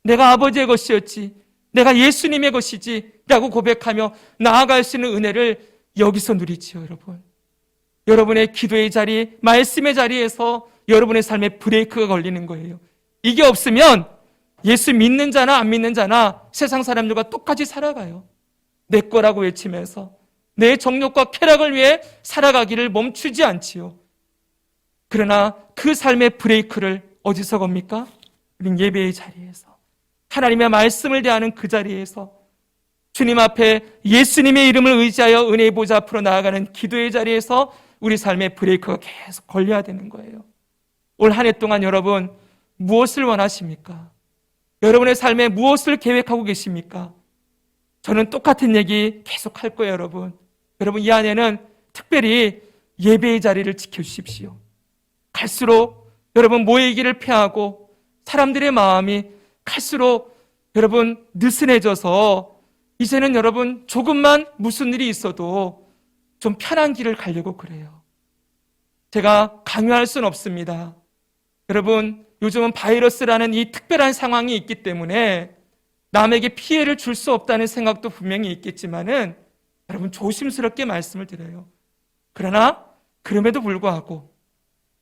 내가 아버지의 것이었지, 내가 예수님의 것이지 라고 고백하며 나아갈 수 있는 은혜를 여기서 누리지요. 여러분, 여러분의 기도의 자리, 말씀의 자리에서 여러분의 삶에 브레이크가 걸리는 거예요. 이게 없으면 예수 믿는 자나 안 믿는 자나 세상 사람들과 똑같이 살아가요. 내 거라고 외치면서 내 정욕과 쾌락을 위해 살아가기를 멈추지 않지요. 그러나 그 삶의 브레이크를 어디서 겁니까? 우린 예배의 자리에서, 하나님의 말씀을 대하는 그 자리에서, 주님 앞에 예수님의 이름을 의지하여 은혜의 보좌 앞으로 나아가는 기도의 자리에서 우리 삶의 브레이크가 계속 걸려야 되는 거예요. 올 한 해 동안 여러분 무엇을 원하십니까? 여러분의 삶에 무엇을 계획하고 계십니까? 저는 똑같은 얘기 계속 할 거예요, 여러분. 여러분, 이 안에는 특별히 예배의 자리를 지켜주십시오. 갈수록 여러분 모이기를 피하고 사람들의 마음이 갈수록 여러분 느슨해져서 이제는 여러분 조금만 무슨 일이 있어도 좀 편한 길을 가려고 그래요. 제가 강요할 수는 없습니다. 여러분, 요즘은 바이러스라는 이 특별한 상황이 있기 때문에 남에게 피해를 줄 수 없다는 생각도 분명히 있겠지만은 여러분 조심스럽게 말씀을 드려요. 그러나 그럼에도 불구하고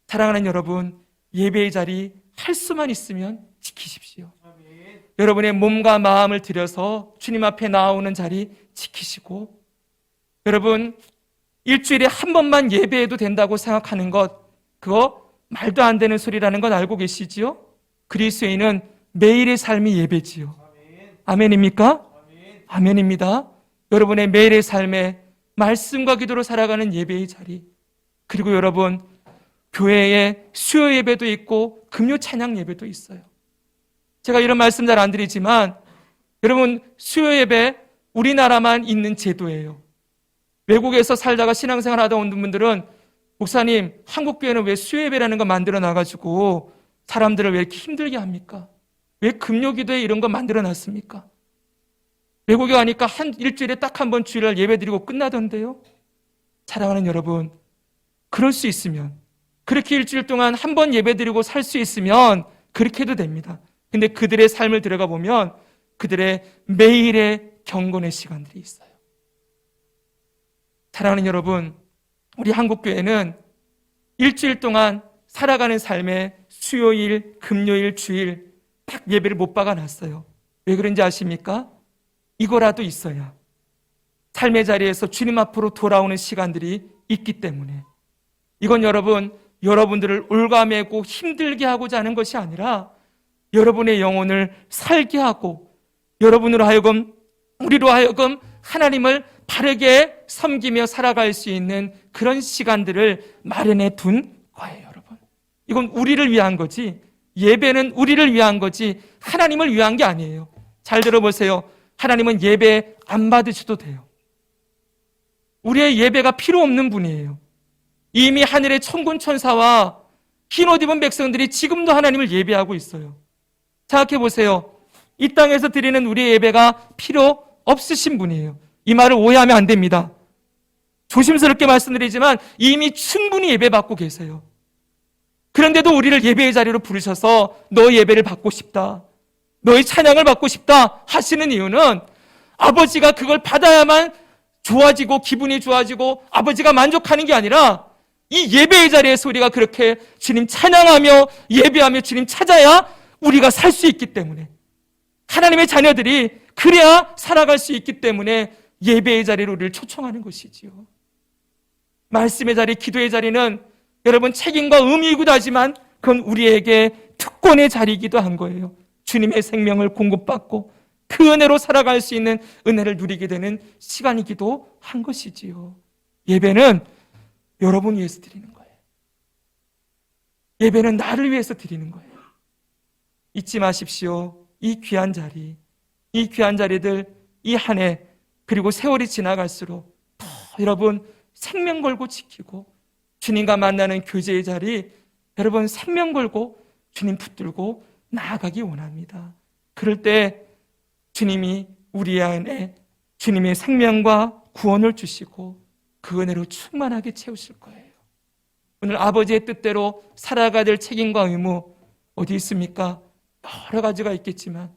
사랑하는 여러분, 예배의 자리 할 수만 있으면 지키십시오. 아멘. 여러분의 몸과 마음을 들여서 주님 앞에 나오는 자리 지키시고, 여러분 일주일에 한 번만 예배해도 된다고 생각하는 것, 그거 말도 안 되는 소리라는 건 알고 계시지요? 그리스도인은 매일의 삶이 예배지요. 아멘입니까? 아멘입니다. 여러분의 매일의 삶에 말씀과 기도로 살아가는 예배의 자리, 그리고 여러분 교회에 수요 예배도 있고 금요 찬양 예배도 있어요. 제가 이런 말씀 잘 안 드리지만 여러분, 수요 예배 우리나라만 있는 제도예요. 외국에서 살다가 신앙생활 하다 온 분들은 목사님, 한국 교회는 왜 수요 예배라는 거 만들어 놔가지고 사람들을 왜 이렇게 힘들게 합니까? 왜 금요 기도회 이런 거 만들어 놨습니까? 외국에 가니까 일주일에 딱 한 번 주일날 예배 드리고 끝나던데요. 사랑하는 여러분, 그럴 수 있으면, 그렇게 일주일 동안 한 번 예배 드리고 살 수 있으면 그렇게 해도 됩니다. 근데 그들의 삶을 들어가 보면 그들의 매일의 경건의 시간들이 있어요. 사랑하는 여러분, 우리 한국교회는 일주일 동안 살아가는 삶에 수요일, 금요일, 주일 딱 예배를 못 박아놨어요. 왜 그런지 아십니까? 이거라도 있어야 삶의 자리에서 주님 앞으로 돌아오는 시간들이 있기 때문에. 이건 여러분들을 올가매고 힘들게 하고자 하는 것이 아니라 여러분의 영혼을 살게 하고 우리로 하여금 하나님을 바르게 섬기며 살아갈 수 있는 그런 시간들을 마련해 둔 거예요, 여러분. 이건 우리를 위한 거지, 예배는 우리를 위한 거지 하나님을 위한 게 아니에요. 잘 들어보세요. 하나님은 예배 안 받으셔도 돼요. 우리의 예배가 필요 없는 분이에요. 이미 하늘의 천군 천사와 흰옷 입은 백성들이 지금도 하나님을 예배하고 있어요. 생각해 보세요. 이 땅에서 드리는 우리의 예배가 필요 없으신 분이에요. 이 말을 오해하면 안 됩니다. 조심스럽게 말씀드리지만 이미 충분히 예배받고 계세요. 그런데도 우리를 예배의 자리로 부르셔서 너의 예배를 받고 싶다, 너의 찬양을 받고 싶다 하시는 이유는 아버지가 그걸 받아야만 좋아지고 기분이 좋아지고 아버지가 만족하는 게 아니라 이 예배의 자리에서 우리가 그렇게 주님 찬양하며 예배하며 주님 찾아야 우리가 살 수 있기 때문에, 하나님의 자녀들이 그래야 살아갈 수 있기 때문에 예배의 자리로 우리를 초청하는 것이지요. 말씀의 자리, 기도의 자리는 여러분 책임과 의미이기도 하지만 그건 우리에게 특권의 자리이기도 한 거예요. 주님의 생명을 공급받고 그 은혜로 살아갈 수 있는 은혜를 누리게 되는 시간이기도 한 것이지요. 예배는 여러분 위해서 드리는 거예요. 예배는 나를 위해서 드리는 거예요. 잊지 마십시오. 이 귀한 자리들 이 한 해 그리고 세월이 지나갈수록 더 여러분 생명 걸고 지키고 주님과 만나는 교제의 자리, 여러분 생명 걸고 주님 붙들고 나아가기 원합니다. 그럴 때 주님이 우리 안에 주님의 생명과 구원을 주시고 그 은혜로 충만하게 채우실 거예요. 오늘 아버지의 뜻대로 살아가야 될 책임과 의무 어디 있습니까? 여러 가지가 있겠지만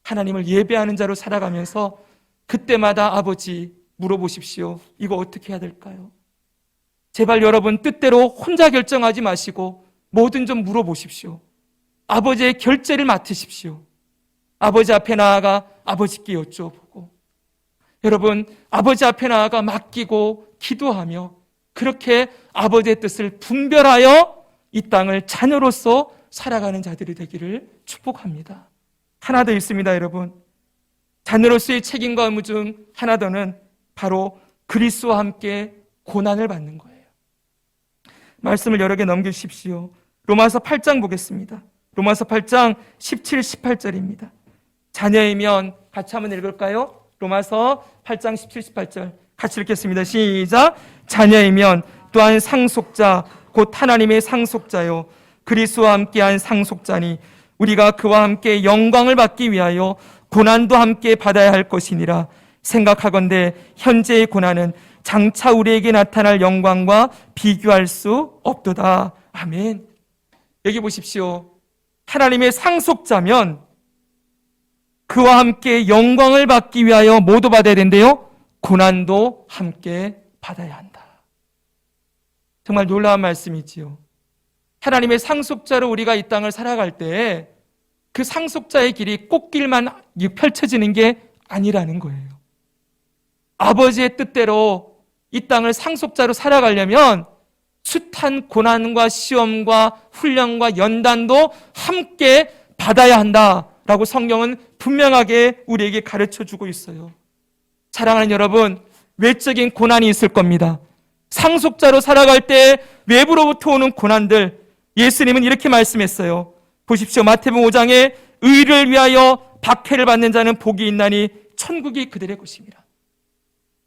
하나님을 예배하는 자로 살아가면서 그때마다 아버지 물어보십시오. 이거 어떻게 해야 될까요? 제발 여러분 뜻대로 혼자 결정하지 마시고 뭐든 좀 물어보십시오. 아버지의 결제를 맡으십시오. 아버지 앞에 나아가 아버지께 여쭤보고, 여러분 아버지 앞에 나아가 맡기고 기도하며 그렇게 아버지의 뜻을 분별하여 이 땅을 자녀로서 살아가는 자들이 되기를 축복합니다. 하나 더 있습니다, 여러분. 자녀로서의 책임과 의무 중 하나 더는 바로 그리스도와 함께 고난을 받는 거예요. 말씀을 여러 개 넘겨주십시오. 로마서 8장 보겠습니다. 로마서 8장 17, 18절입니다. 자녀이면 같이 한번 읽을까요? 로마서 8장 17, 18절 같이 읽겠습니다. 시작. 자녀이면 또한 상속자 곧 하나님의 상속자요 그리스도와 함께한 상속자니 우리가 그와 함께 영광을 받기 위하여 고난도 함께 받아야 할 것이니라. 생각하건대 현재의 고난은 장차 우리에게 나타날 영광과 비교할 수 없도다. 아멘. 여기 보십시오. 하나님의 상속자면 그와 함께 영광을 받기 위하여 뭐도 받아야 된대요? 고난도 함께 받아야 한다. 정말 놀라운 말씀이지요. 하나님의 상속자로 우리가 이 땅을 살아갈 때 그 상속자의 길이 꽃길만 펼쳐지는 게 아니라는 거예요. 아버지의 뜻대로 이 땅을 상속자로 살아가려면 숱한 고난과 시험과 훈련과 연단도 함께 받아야 한다라고 성경은 분명하게 우리에게 가르쳐주고 있어요. 사랑하는 여러분, 외적인 고난이 있을 겁니다. 상속자로 살아갈 때 외부로부터 오는 고난들, 예수님은 이렇게 말씀했어요. 보십시오. 마태복음 5장에 의를 위하여 박해를 받는 자는 복이 있나니 천국이 그들의 것입니다.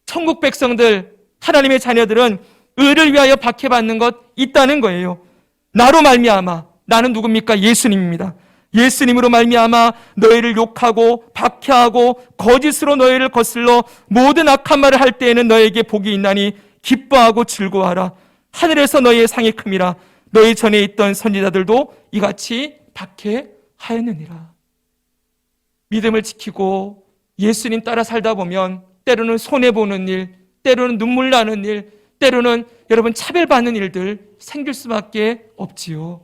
천국 백성들, 하나님의 자녀들은 의를 위하여 박해받는 것 있다는 거예요. 나로 말미암아, 나는 누굽니까? 예수님입니다. 예수님으로 말미암아 너희를 욕하고 박해하고 거짓으로 너희를 거슬러 모든 악한 말을 할 때에는 너희에게 복이 있나니 기뻐하고 즐거워하라. 하늘에서 너희의 상이 큼이라. 너희 전에 있던 선지자들도 이같이 박해하였느니라. 믿음을 지키고 예수님 따라 살다 보면 때로는 손해보는 일, 때로는 눈물 나는 일, 때로는 여러분 차별받는 일들 생길 수밖에 없지요.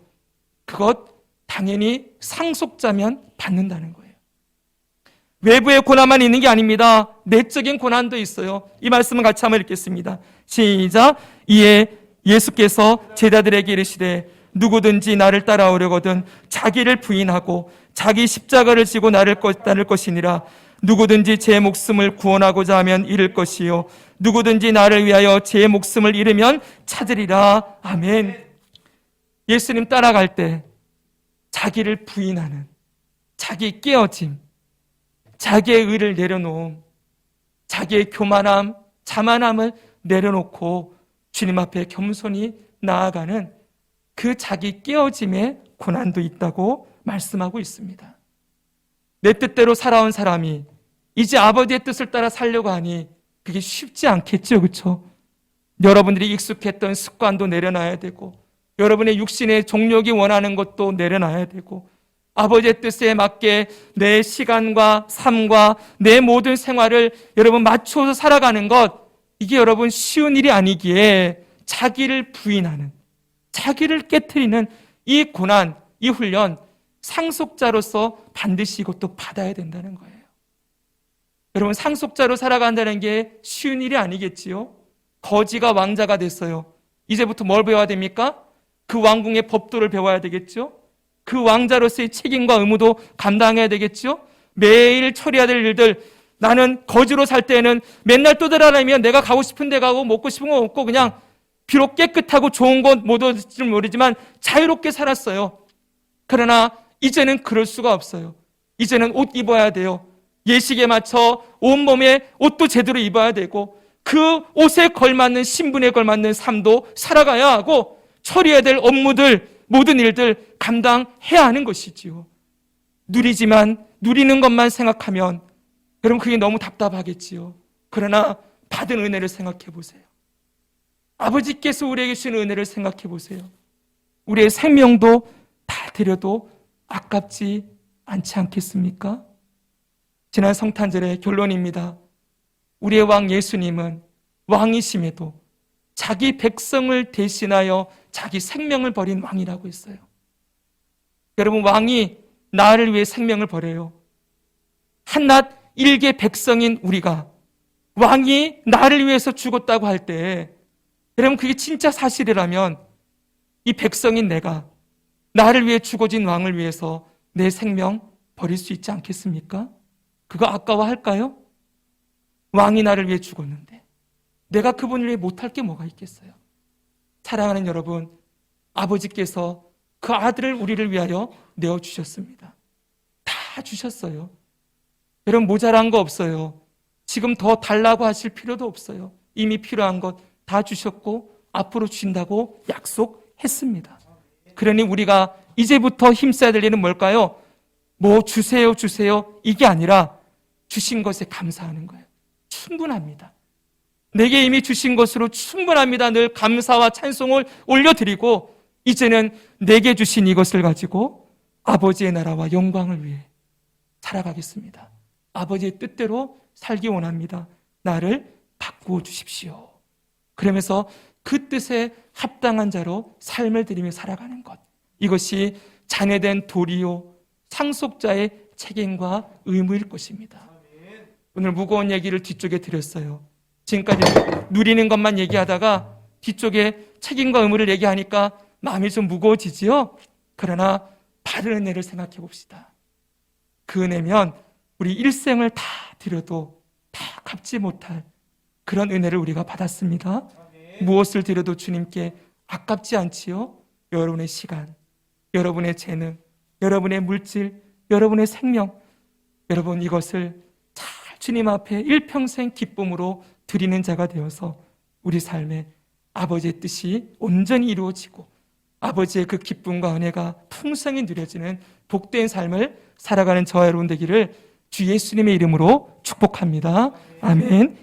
그것 당연히 상속자면 받는다는 거예요. 외부의 고난만 있는 게 아닙니다. 내적인 고난도 있어요. 이 말씀을 같이 한번 읽겠습니다. 시작. 이에 예수께서 제자들에게 이르시되 누구든지 나를 따라오려거든 자기를 부인하고 자기 십자가를 지고 나를 따를 것이니라. 누구든지 제 목숨을 구원하고자 하면 잃을 것이요 누구든지 나를 위하여 제 목숨을 잃으면 찾으리라. 아멘. 예수님 따라갈 때 자기를 부인하는, 자기 깨어짐, 자기의 의를 내려놓음, 자기의 교만함, 자만함을 내려놓고 주님 앞에 겸손히 나아가는 그 자기 깨어짐의 고난도 있다고 말씀하고 있습니다. 내 뜻대로 살아온 사람이 이제 아버지의 뜻을 따라 살려고 하니 그게 쉽지 않겠죠, 그렇죠? 여러분들이 익숙했던 습관도 내려놔야 되고 여러분의 육신의 정욕이 원하는 것도 내려놔야 되고 아버지의 뜻에 맞게 내 시간과 삶과 내 모든 생활을 여러분 맞춰서 살아가는 것, 이게 여러분 쉬운 일이 아니기에 자기를 부인하는, 자기를 깨트리는 이 고난, 이 훈련, 상속자로서 반드시 이것도 받아야 된다는 거예요. 여러분, 상속자로 살아간다는 게 쉬운 일이 아니겠지요? 거지가 왕자가 됐어요. 이제부터 뭘 배워야 됩니까? 그 왕궁의 법도를 배워야 되겠죠? 그 왕자로서의 책임과 의무도 감당해야 되겠죠? 매일 처리해야 될 일들, 나는 거지로 살 때는 맨날 떠들어다니면 내가 가고 싶은 데 가고 먹고 싶은 거 먹고 그냥 비록 깨끗하고 좋은 곳 못 얻을지 모르지만 자유롭게 살았어요. 그러나 이제는 그럴 수가 없어요. 이제는 옷 입어야 돼요. 예식에 맞춰 온몸에 옷도 제대로 입어야 되고 그 옷에 걸맞는 신분에 걸맞는 삶도 살아가야 하고 처리해야 될 업무들, 모든 일들 감당해야 하는 것이지요. 누리지만 누리는 것만 생각하면 여러분 그게 너무 답답하겠지요. 그러나 받은 은혜를 생각해 보세요. 아버지께서 우리에게 주신 은혜를 생각해 보세요. 우리의 생명도 다 드려도 아깝지 않지 않겠습니까? 지난 성탄절의 결론입니다. 우리의 왕 예수님은 왕이심에도 자기 백성을 대신하여 자기 생명을 버린 왕이라고 했어요. 여러분, 왕이 나를 위해 생명을 버려요. 한낱 일개 백성인 우리가 왕이 나를 위해서 죽었다고 할 때, 여러분 그게 진짜 사실이라면 이 백성인 내가 나를 위해 죽어진 왕을 위해서 내 생명 버릴 수 있지 않겠습니까? 그거 아까워할까요? 왕이 나를 위해 죽었는데 내가 그분을 위해 못할 게 뭐가 있겠어요? 사랑하는 여러분, 아버지께서 그 아들을 우리를 위하여 내어주셨습니다. 다 주셨어요. 여러분, 모자란 거 없어요. 지금 더 달라고 하실 필요도 없어요. 이미 필요한 것 다 주셨고 앞으로 주신다고 약속했습니다. 그러니 우리가 이제부터 힘써야 될 일은 뭘까요? 뭐 주세요 주세요 이게 아니라 주신 것에 감사하는 거예요. 충분합니다. 내게 이미 주신 것으로 충분합니다. 늘 감사와 찬송을 올려드리고 이제는 내게 주신 이것을 가지고 아버지의 나라와 영광을 위해 살아가겠습니다. 아버지의 뜻대로 살기 원합니다. 나를 바꾸어 주십시오. 그러면서 그 뜻에 합당한 자로 삶을 드리며 살아가는 것, 이것이 자녀된 도리요 상속자의 책임과 의무일 것입니다. 오늘 무거운 얘기를 뒤쪽에 드렸어요. 지금까지 누리는 것만 얘기하다가 뒤쪽에 책임과 의무를 얘기하니까 마음이 좀 무거워지지요? 그러나 받은 은혜를 생각해 봅시다. 그 은혜면 우리 일생을 다 드려도 다 갚지 못할 그런 은혜를 우리가 받았습니다. 무엇을 드려도 주님께 아깝지 않지요? 여러분의 시간, 여러분의 재능, 여러분의 물질, 여러분의 생명, 여러분 이것을 잘 주님 앞에 일평생 기쁨으로 드리는 자가 되어서 우리 삶에 아버지의 뜻이 온전히 이루어지고 아버지의 그 기쁨과 은혜가 풍성히 누려지는 복된 삶을 살아가는 저와 여러분 되기를 주 예수님의 이름으로 축복합니다. 아멘.